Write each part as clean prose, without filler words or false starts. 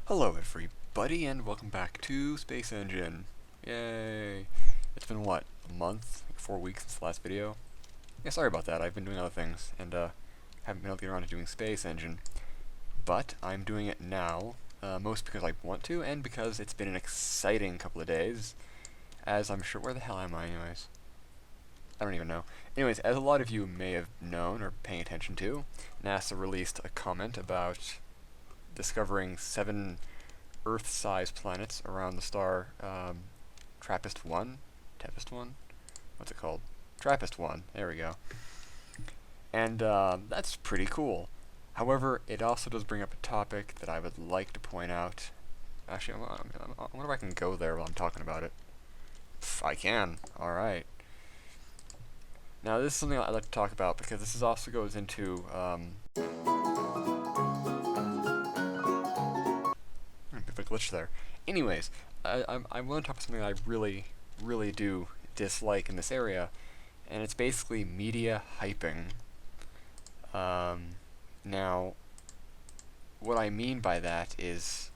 Hello everybody and welcome back to Space Engine. Yay! It's been what, a month? Like 4 weeks since the last video? Yeah, sorry about that, I've been doing other things and haven't been able to get around to doing Space Engine. But I'm doing it now, most because I want to and because it's been an exciting couple of days. As I'm sure, where the hell am I anyways? I don't even know. Anyways, as a lot of you may have known or paying attention to, NASA released a comment about discovering 7 Earth-sized planets around the star TRAPPIST-1? TEPIST-1? What's it called? TRAPPIST-1. There we go. And that's pretty cool. However, it also does bring up a topic that I would like to point out. Actually, I wonder if I can go there while I'm talking about it. I can. Alright. Now, this is something I'd like to talk about because this also goes into bit of a glitch there. Anyways, I want to talk about something that I really do dislike in this area, and it's basically media hyping. Now, what I mean by that is,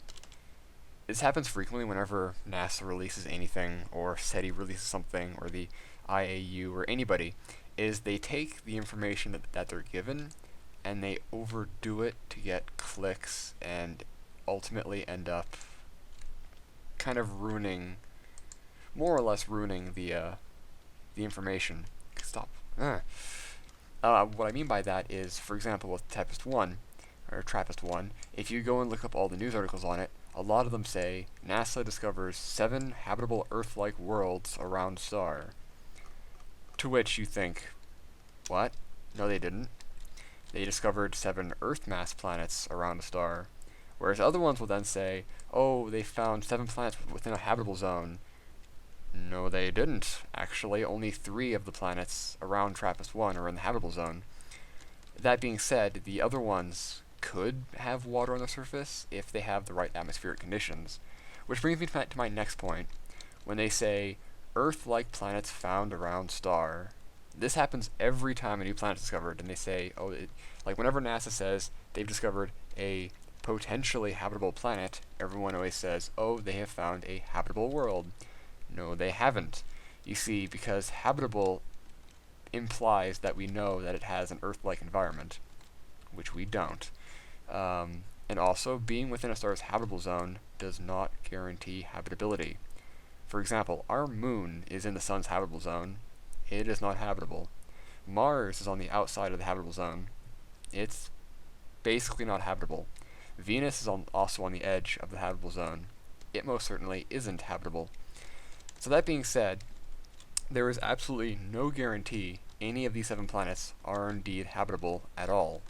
this happens frequently whenever NASA releases anything, or SETI releases something, or the IAU, or anybody, is they take the information that they're given, and they overdo it to get clicks, and ultimately end up kind of ruining, more or less ruining the information. Stop. What I mean by that is, for example, with TEPIST-1, or TRAPPIST-1, if you go and look up all the news articles on it, a lot of them say, NASA discovers 7 habitable Earth-like worlds around star. To which you think, what? No, they didn't. They discovered 7 Earth-mass planets around a star. Whereas other ones will then say, oh, they found 7 planets within a habitable zone. No, they didn't. Actually, only 3 of the planets around TRAPPIST-1 are in the habitable zone. That being said, the other ones could have water on the surface if they have the right atmospheric conditions. Which brings me to my next point. When they say, Earth-like planets found around star. This happens every time a new planet is discovered, and they say, oh, like whenever NASA says they've discovered a potentially habitable planet, everyone always says, oh, they have found a habitable world. No, they haven't. You see, because habitable implies that we know that it has an Earth-like environment, which we don't. And also, being within a star's habitable zone does not guarantee habitability. For example, our moon is in the sun's habitable zone. It is not habitable. Mars is on the outside of the habitable zone. It's basically not habitable. Venus is also on the edge of the habitable zone. It most certainly isn't habitable. So that being said, there is absolutely no guarantee any of these 7 planets are indeed habitable at all.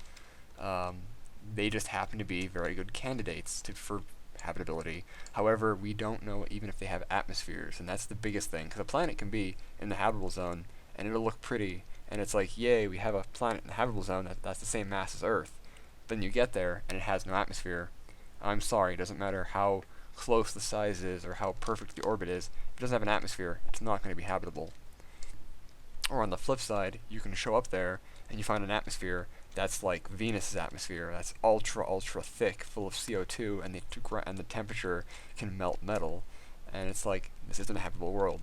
They just happen to be very good candidates for habitability. However, we don't know even if they have atmospheres, and that's the biggest thing, because a planet can be in the habitable zone, and it'll look pretty, and it's like, yay, we have a planet in the habitable zone that's the same mass as Earth. Then you get there, and it has no atmosphere. I'm sorry, it doesn't matter how close the size is, or how perfect the orbit is, if it doesn't have an atmosphere, it's not going to be habitable. Or on the flip side, you can show up there, and you find an atmosphere that's like Venus's atmosphere, that's ultra thick, full of CO2, and the temperature can melt metal, and it's like, this isn't a habitable world.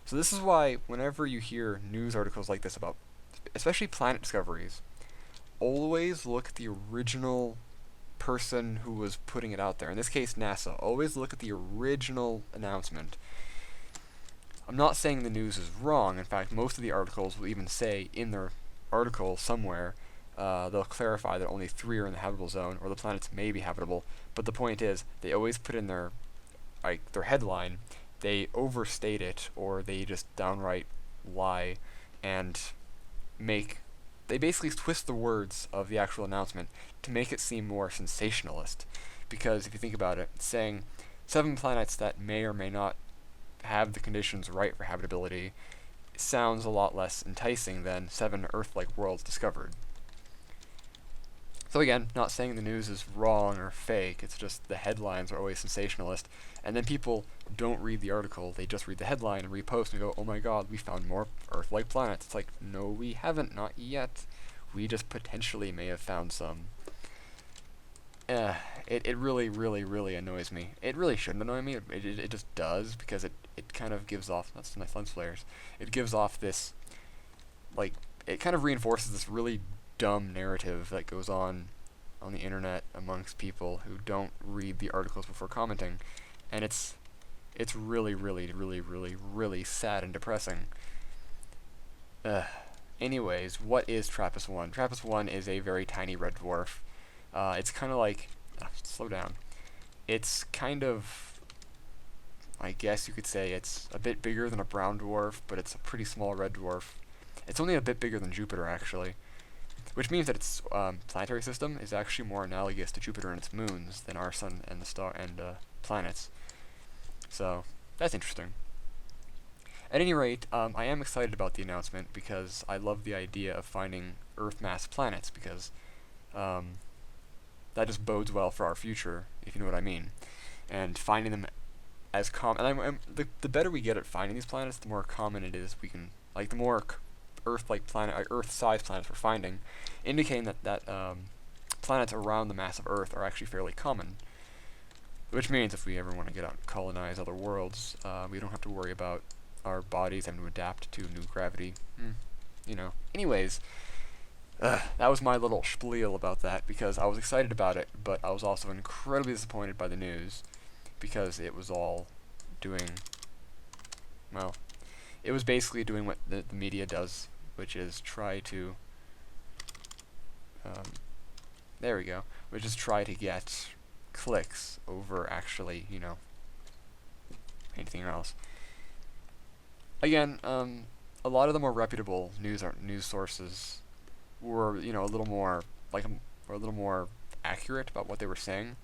So this is why whenever you hear news articles like this about, especially planet discoveries, always look at the original person who was putting it out there. In this case, NASA. Always look at the original announcement. I'm not saying the news is wrong. In fact, most of the articles will even say in their article somewhere, they'll clarify that only 3 are in the habitable zone, or the planets may be habitable. But the point is, they always put in their headline, they overstate it, or they just downright lie, and they basically twist the words of the actual announcement to make it seem more sensationalist. Because if you think about it, saying 7 planets that may or may not have the conditions right for habitability sounds a lot less enticing than 7 Earth-like worlds discovered. So again, not saying the news is wrong or fake, it's just the headlines are always sensationalist, and then people don't read the article, they just read the headline and repost and go, oh my god, we found more Earth-like planets. It's like, no we haven't, not yet. We just potentially may have found some. uh, it really, really, really annoys me. It really shouldn't annoy me. It just does because it kind of gives off. That's nice lens flares. It gives off this like it kind of reinforces this really dumb narrative that goes on the internet amongst people who don't read the articles before commenting, and it's really, really, really, really, really sad and depressing. Uh, Anyways, what is TRAPPIST-1? TRAPPIST-1 is a very tiny red dwarf. It's kind of like slow down. It's kind of, I guess you could say it's a bit bigger than a brown dwarf, but it's a pretty small red dwarf. It's only a bit bigger than Jupiter, actually, which means that its planetary system is actually more analogous to Jupiter and its moons than our sun and the star and planets. So that's interesting. At any rate, I am excited about the announcement because I love the idea of finding Earth-mass planets because um, that just bodes well for our future, if you know what I mean. And finding them as common, and the better we get at finding these planets, the more common it is we can, like the more Earth-like planet, Earth-sized planets we're finding, indicating that planets around the mass of Earth are actually fairly common. Which means if we ever want to get out and colonize other worlds, we don't have to worry about our bodies having to adapt to new gravity. Anyways, that was my little spiel about that because I was excited about it, but I was also incredibly disappointed by the news because it was all doing, well, it was basically doing what the media does, which is try to, there we go, which is try to get clicks over actually, anything else. Again, a lot of the more reputable news sources were, a little more were a little more accurate about what they were saying,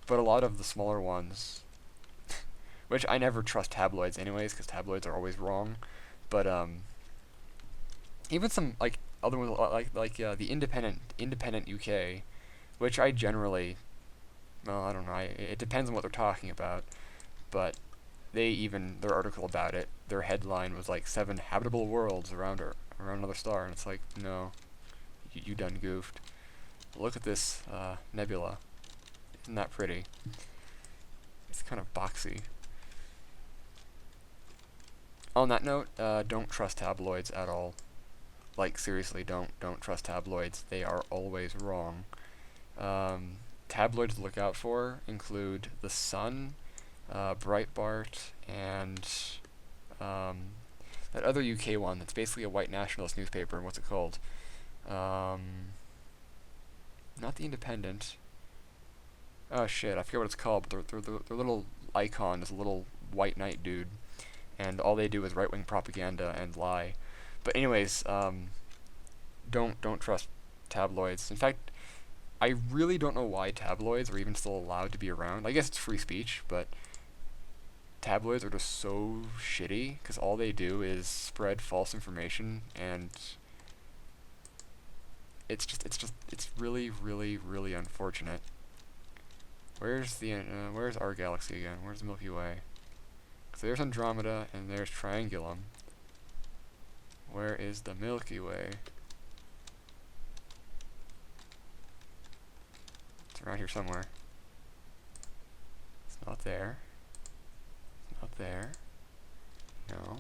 but a lot of the smaller ones, which I never trust tabloids anyways, because tabloids are always wrong, but even some other ones the Independent UK, which I generally, well, I don't know, it depends on what they're talking about, but their article about it, their headline was like 7 habitable worlds around another star, and it's like, no, you done goofed. Look at this nebula. Isn't that pretty? It's kind of boxy. On that note, don't trust tabloids at all. Like, seriously, don't trust tabloids. They are always wrong. Tabloids to look out for include The Sun, Breitbart, and that other UK one that's basically a white nationalist newspaper. What's it called? Not The Independent. Oh shit, I forget what it's called, but their little icon is a little white knight dude, and all they do is right-wing propaganda and lie. But anyways, don't trust tabloids. In fact, I really don't know why tabloids are even still allowed to be around. I guess it's free speech, but tabloids are just so shitty because all they do is spread false information, and it's really, really, really unfortunate. Where's our galaxy again? Where's the Milky Way? So there's Andromeda and there's Triangulum. Where is the Milky Way? It's around here somewhere. It's not there. It's not there. No.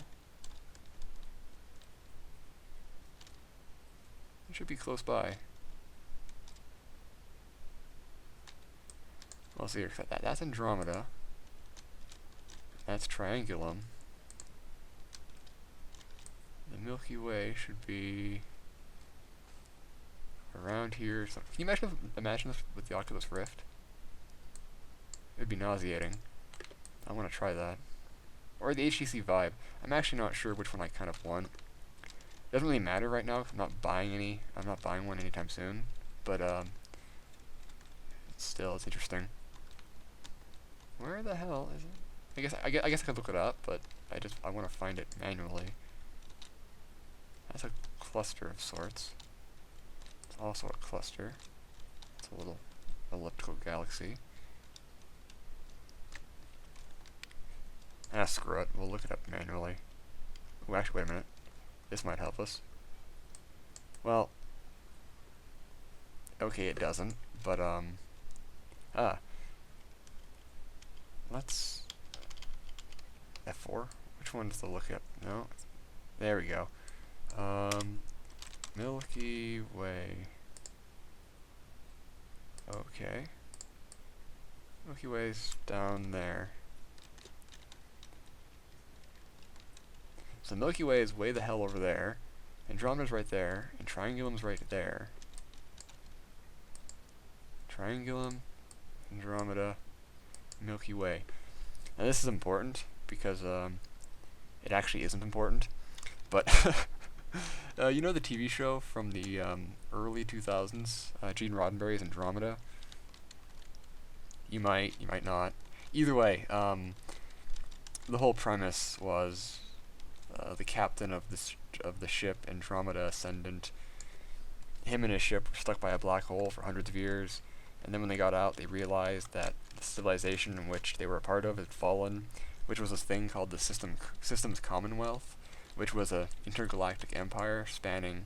It should be close by. Well, see, that's Andromeda. That's Triangulum. The Milky Way should be around here. So, can you imagine this with the Oculus Rift? It would be nauseating. I want to try that. Or the HTC Vive. I'm actually not sure which one I kind of want. It doesn't really matter right now. I'm not buying any. I'm not buying one anytime soon. But still, it's interesting. Where the hell is it? I guess I could look it up, but I want to find it manually. That's a cluster of sorts. It's also a cluster. It's a little elliptical galaxy. Ah, screw it. We'll look it up manually. Oh, actually, wait a minute. This might help us. Well, okay, it doesn't, but Ah, let's F4. Which one's the lookup? No, there we go. Milky Way. Okay. Milky Way's down there. So Milky Way is way the hell over there. Andromeda's right there, and Triangulum's right there. Triangulum, Andromeda, Milky Way. Now this is important because it actually isn't important, but you know the TV show from the early 2000s, Gene Roddenberry's Andromeda? You might not. Either way, the whole premise was the captain of the ship Andromeda Ascendant. Him and his ship were stuck by a black hole for hundreds of years, and then when they got out, they realized that the civilization in which they were a part of had fallen, which was this thing called the Systems Commonwealth, which was a intergalactic empire spanning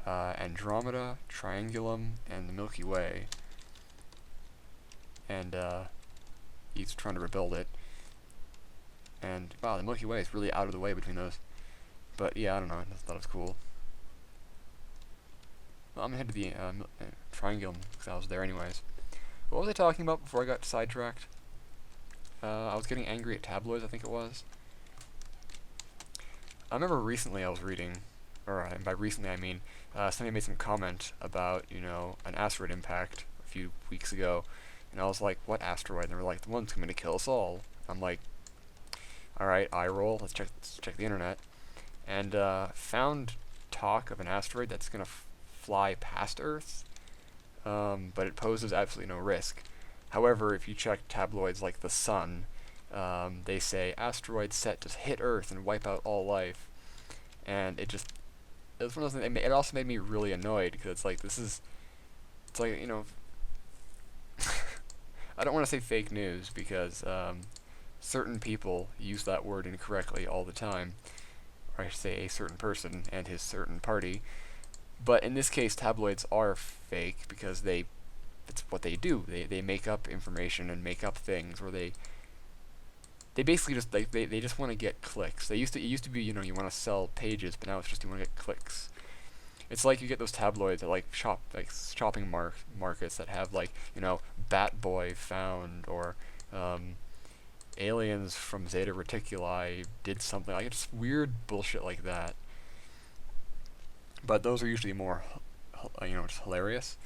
Andromeda, Triangulum, and the Milky Way. And he's trying to rebuild it. And wow, the Milky Way is really out of the way between those. But yeah, I don't know. I just thought it was cool. Well, I'm gonna head to the Triangulum because I was there anyways. What was I talking about before I got sidetracked? I was getting angry at tabloids, I think it was. I remember recently I was reading, or by recently I mean somebody made some comment about, you know, an asteroid impact a few weeks ago, and I was like, what asteroid? And they were like, the one that's coming to kill us all. I'm like, alright, eye roll, let's check the internet. And found talk of an asteroid that's going to fly past Earth, but it poses absolutely no risk. However, if you check tabloids like The Sun, they say asteroid set to hit Earth and wipe out all life, and it was one of those things. It also made me really annoyed because it's like it's like, you know, I don't want to say fake news because certain people use that word incorrectly all the time, or I should say a certain person and his certain party. But in this case, tabloids are fake because it's what they do. They make up information and make up things, or they basically just they just want to get clicks. It used to be, you know, you want to sell pages, but now it's just you want to get clicks. It's like you get those tabloids at like shopping markets that have, like, you know, Bat Boy found, or aliens from Zeta Reticuli did something, like it's weird bullshit like that. But those are usually more, you know, just hilarious.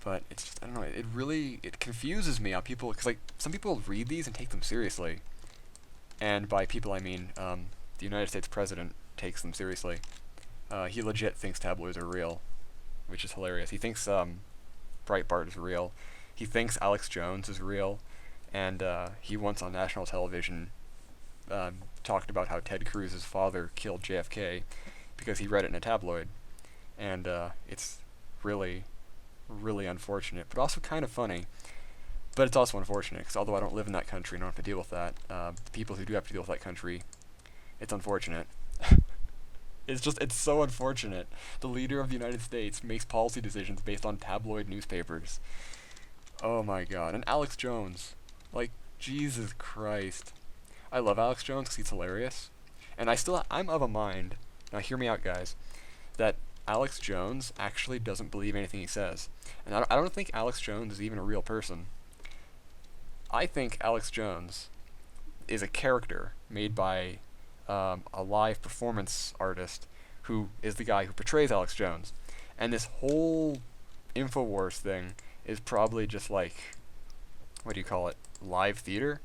But it's just, I don't know, it confuses me how people, because like some people read these and take them seriously, and by people I mean the United States president takes them seriously. He legit thinks tabloids are real, which is hilarious. He thinks Breitbart is real. He thinks Alex Jones is real, and he once on national television talked about how Ted Cruz's father killed JFK because he read it in a tabloid, and it's really, really unfortunate, but also kind of funny. But it's also unfortunate because although I don't live in that country and don't have to deal with that, the people who do have to deal with that country, it's unfortunate. It's so unfortunate. The leader of the United States makes policy decisions based on tabloid newspapers. Oh my god. And Alex Jones. Like, Jesus Christ. I love Alex Jones because he's hilarious. And I'm of a mind, now hear me out guys, that Alex Jones actually doesn't believe anything he says. And I don't think Alex Jones is even a real person. I think Alex Jones is a character made by a live performance artist who is the guy who portrays Alex Jones. And this whole InfoWars thing is probably just like, what do you call it, live theater?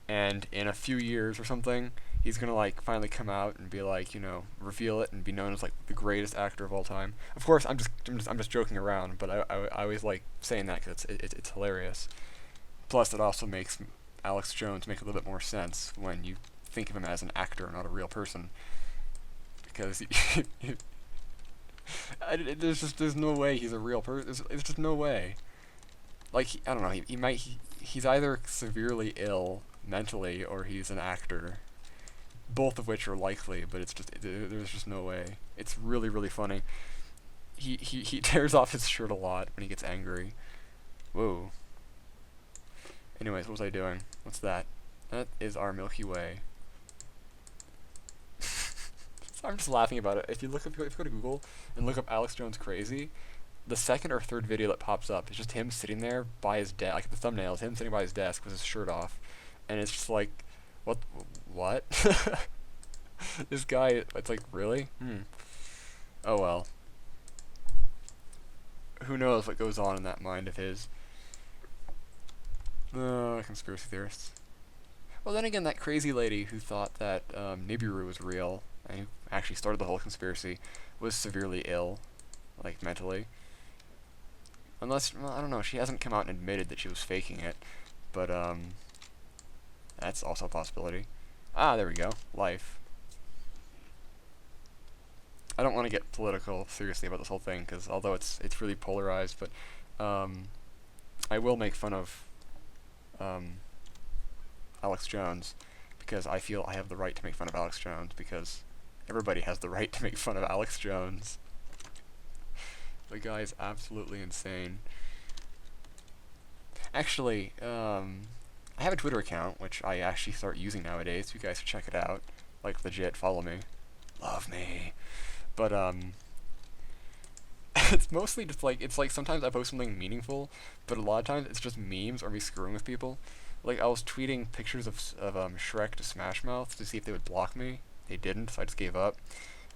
And in a few years or something, he's gonna like finally come out and be like, you know, reveal it and be known as like the greatest actor of all time. Of course, I'm just joking around, but I always like saying that because it's hilarious. Plus, it also makes Alex Jones make a little bit more sense when you think of him as an actor, not a real person. Because there's no way he's a real person. There's just no way. Like, I don't know. He's either severely ill mentally or he's an actor. Both of which are likely, but there's just no way. It's really, really funny. He tears off his shirt a lot when he gets angry. Whoa. Anyways, what was I doing? What's that? That is our Milky Way. So I'm just laughing about it. If you go to Google and look up Alex Jones crazy, the second or third video that pops up is just him sitting there by his desk. Like the thumbnail is him sitting by his desk with his shirt off, and it's just like, what? What? This guy. It's like, really? Oh well. Who knows what goes on in that mind of his? Conspiracy theorists. Well, then again, that crazy lady who thought that Nibiru was real and who actually started the whole conspiracy was severely ill, like mentally. Unless, well, I don't know, she hasn't come out and admitted that she was faking it, but that's also a possibility. Ah, there we go. Life. I don't want to get political seriously about this whole thing, because although it's really polarized, but I will make fun of Alex Jones, because I feel I have the right to make fun of Alex Jones, because everybody has the right to make fun of Alex Jones. The guy is absolutely insane. Actually, I have a Twitter account, which I actually start using nowadays, so you guys should check it out. Like, legit, follow me. Love me. But, it's mostly just like, it's like sometimes I post something meaningful, but a lot of times it's just memes or me screwing with people. Like, I was tweeting pictures of Shrek to Smash Mouth to see if they would block me. They didn't, so I just gave up.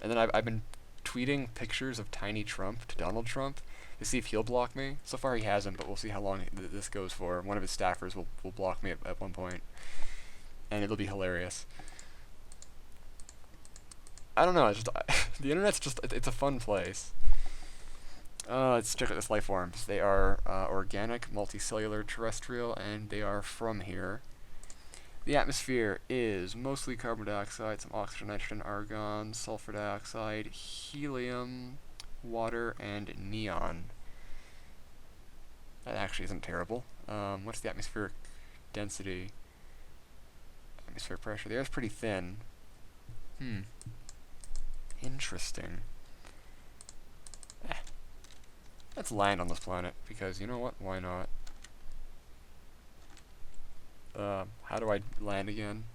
And then I've been tweeting pictures of Tiny Trump to Donald Trump to see if he'll block me. So far he hasn't, but we'll see how long this goes for. One of his staffers will block me at one point, and it'll be hilarious. I don't know, it's just the internet's just, it's a fun place. Let's check out this life forms. They are organic, multicellular, terrestrial, and they are from here. The atmosphere is mostly carbon dioxide, some oxygen, nitrogen, argon, sulfur dioxide, helium, water, and neon. That actually isn't terrible. What's the atmospheric density? Atmospheric pressure. The air's pretty thin. Interesting. Let's land on this planet, because you know what? Why not? How do I land again?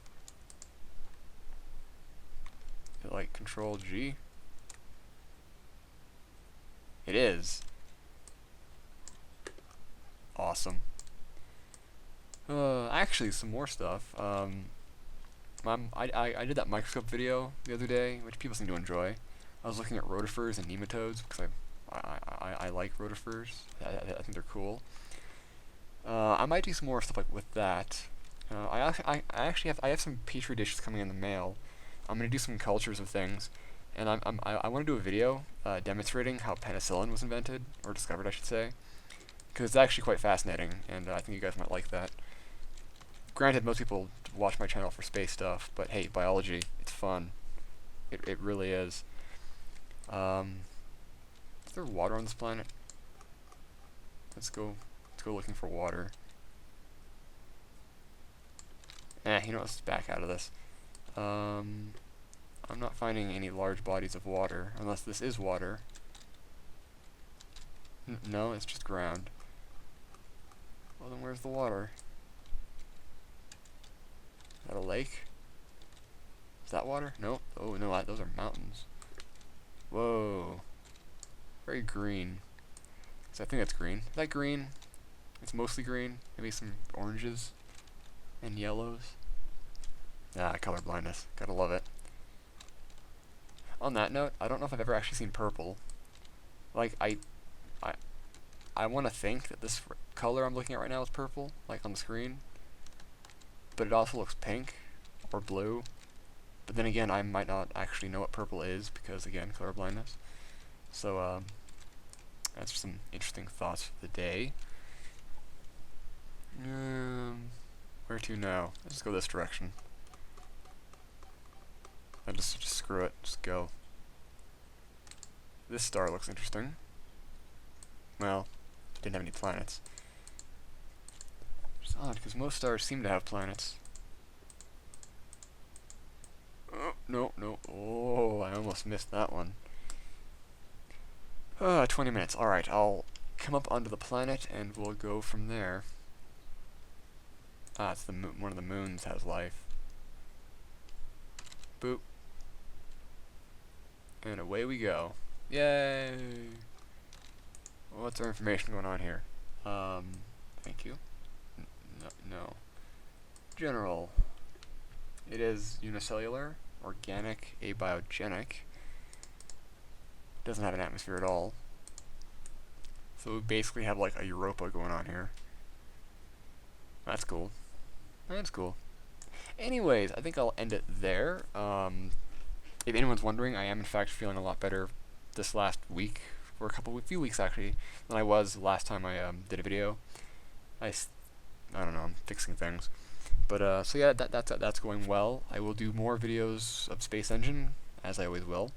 Is it like Control G? It is. Awesome. Actually, some more stuff. I did that microscope video the other day, which people seem to enjoy. I was looking at rotifers and nematodes because I like rotifers. I think they're cool. I might do some more stuff like with that. I actually have some petri dishes coming in the mail. I'm gonna do some cultures of things, and I want to do a video demonstrating how penicillin was invented or discovered, I should say, because it's actually quite fascinating, and I think you guys might like that. Granted, most people watch my channel for space stuff, but hey, biology, it's fun. It really is. Is there water on this planet? Let's go looking for water. You know what, let's back out of this. I'm not finding any large bodies of water, unless this is water. No, it's just ground. Well, then where's the water? Is that a lake? Is that water? Nope. Oh, no, those are mountains. Whoa. Very green. So I think that's green. Is that green? It's mostly green. Maybe some oranges and yellows. Ah, color blindness. Gotta love it. On that note, I don't know if I've ever actually seen purple. Like, I want to think that this color I'm looking at right now is purple, like on the screen. But it also looks pink or blue. But then again, I might not actually know what purple is because, again, color blindness. So, that's just some interesting thoughts for the day. Where to now? Let's just go this direction. I'll just screw it. Just go. This star looks interesting. Well, it didn't have any planets. It's odd, because most stars seem to have planets. Oh, no. Oh, I almost missed that one. 20 minutes. Alright, I'll come up onto the planet, and we'll go from there. it's one of the moons has life. Boop. And away we go. Yay! What's our information going on here? Thank you. No. General. It is unicellular, organic, abiogenic. Doesn't have an atmosphere at all. So we basically have like a Europa going on here. That's cool. That's cool. Anyways, I think I'll end it there. If anyone's wondering, I am in fact feeling a lot better this last week, for a few weeks actually, than I was last time I did a video. I don't know, I'm fixing things. But so yeah, that's going well. I will do more videos of Space Engine, as I always will.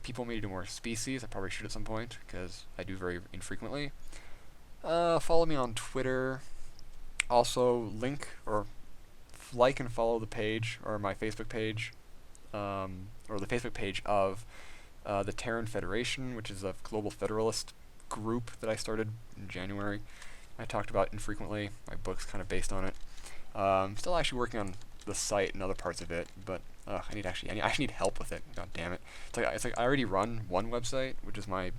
People may do more species. I probably should at some point, because I do very infrequently. Follow me on Twitter. Also, like and follow the page, or my Facebook page, or the Facebook page of the Terran Federation, which is a global federalist group that I started in January. I talked about infrequently. My book's kind of based on it. Still actually working on the site and other parts of it, but I actually need help with it. God damn it! It's like I already run one website, which is my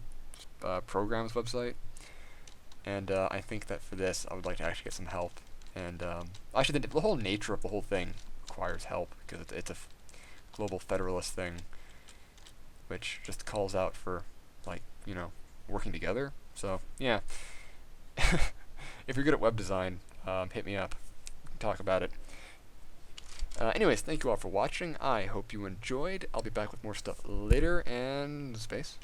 programs website, and I think that for this I would like to actually get some help. And actually, the whole nature of the whole thing requires help, because it's a global federalist thing, which just calls out for, like, working together. So yeah, if you're good at web design, hit me up. We can talk about it. Anyways, thank you all for watching. I hope you enjoyed. I'll be back with more stuff later, and space.